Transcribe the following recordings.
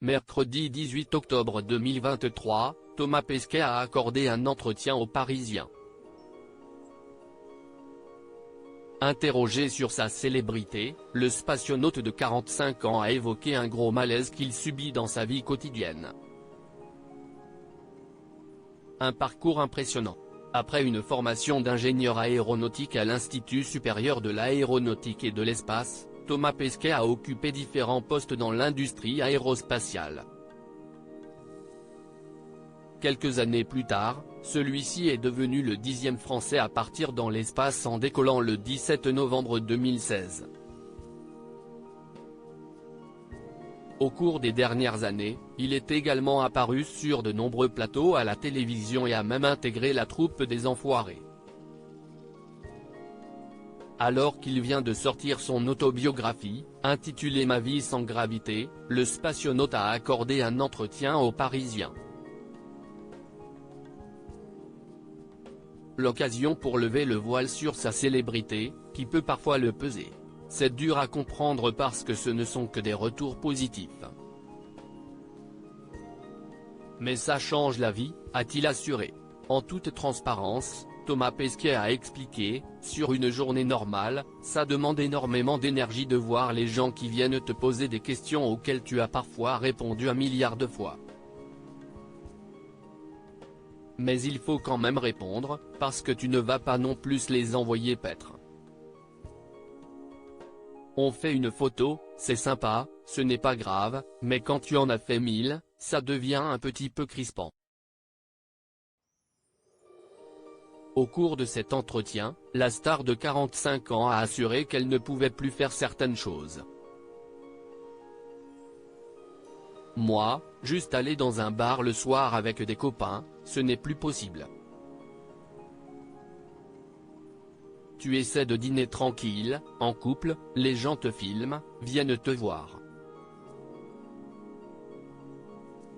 Mercredi 18 octobre 2023, Thomas Pesquet a accordé un entretien aux Parisiens. Interrogé sur sa célébrité, le spationaute de 45 ans a évoqué un gros malaise qu'il subit dans sa vie quotidienne. Un parcours impressionnant. Après une formation d'ingénieur aéronautique à l'Institut supérieur de l'aéronautique et de l'espace, Thomas Pesquet a occupé différents postes dans l'industrie aérospatiale. Quelques années plus tard, celui-ci est devenu le 10e Français à partir dans l'espace en décollant le 17 novembre 2016. Au cours des dernières années, il est également apparu sur de nombreux plateaux à la télévision et a même intégré la troupe des Enfoirés. Alors qu'il vient de sortir son autobiographie, intitulée Ma vie sans gravité, le spationaute a accordé un entretien aux Parisiens. L'occasion pour lever le voile sur sa célébrité, qui peut parfois le peser. C'est dur à comprendre parce que ce ne sont que des retours positifs. Mais ça change la vie, a-t-il assuré. En toute transparence, Thomas Pesquet a expliqué, sur une journée normale, ça demande énormément d'énergie de voir les gens qui viennent te poser des questions auxquelles tu as parfois répondu 1 milliard de fois. Mais il faut quand même répondre, parce que tu ne vas pas non plus les envoyer paître. On fait une photo, c'est sympa, ce n'est pas grave, mais quand tu en as fait 1000, ça devient un petit peu crispant. Au cours de cet entretien, la star de 45 ans a assuré qu'elle ne pouvait plus faire certaines choses. Moi, juste aller dans un bar le soir avec des copains, ce n'est plus possible. Tu essaies de dîner tranquille, en couple, les gens te filment, viennent te voir.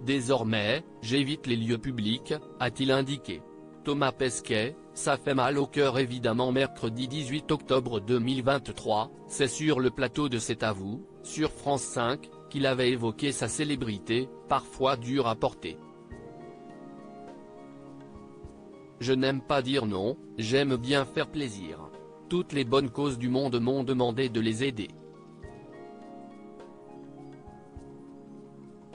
Désormais, j'évite les lieux publics, a-t-il indiqué. Thomas Pesquet, ça fait mal au cœur évidemment. Mercredi 18 octobre 2023, c'est sur le plateau de C'est à vous, sur France 5, qu'il avait évoqué sa célébrité, parfois dure à porter. Je n'aime pas dire non, j'aime bien faire plaisir. Toutes les bonnes causes du monde m'ont demandé de les aider.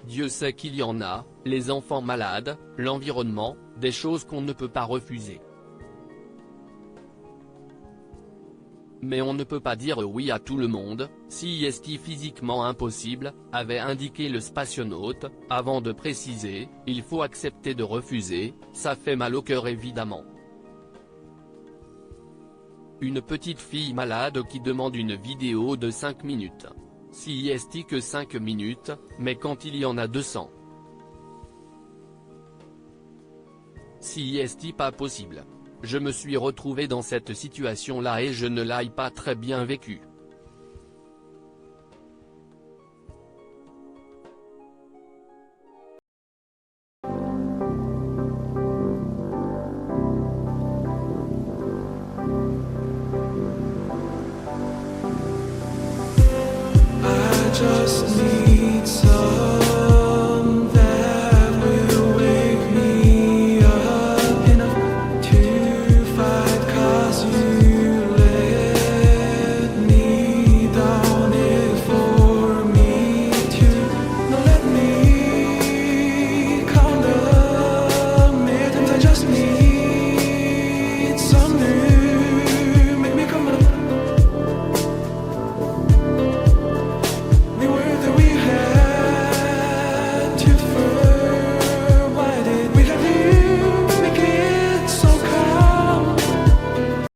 Dieu sait qu'il y en a, les enfants malades, l'environnement, des choses qu'on ne peut pas refuser. Mais on ne peut pas dire oui à tout le monde, si est physiquement impossible, avait indiqué le spationaute, avant de préciser, il faut accepter de refuser, ça fait mal au cœur évidemment. Une petite fille malade qui demande une vidéo de 5 minutes. Si est que 5 minutes, mais quand il y en a 200. Si est pas possible. Je me suis retrouvé dans cette situation-là et je ne l'ai pas très bien vécu. Just need some that will wake me up enough to fight, 'cause you let me down it for me to. Now let me count the mittens. I just need some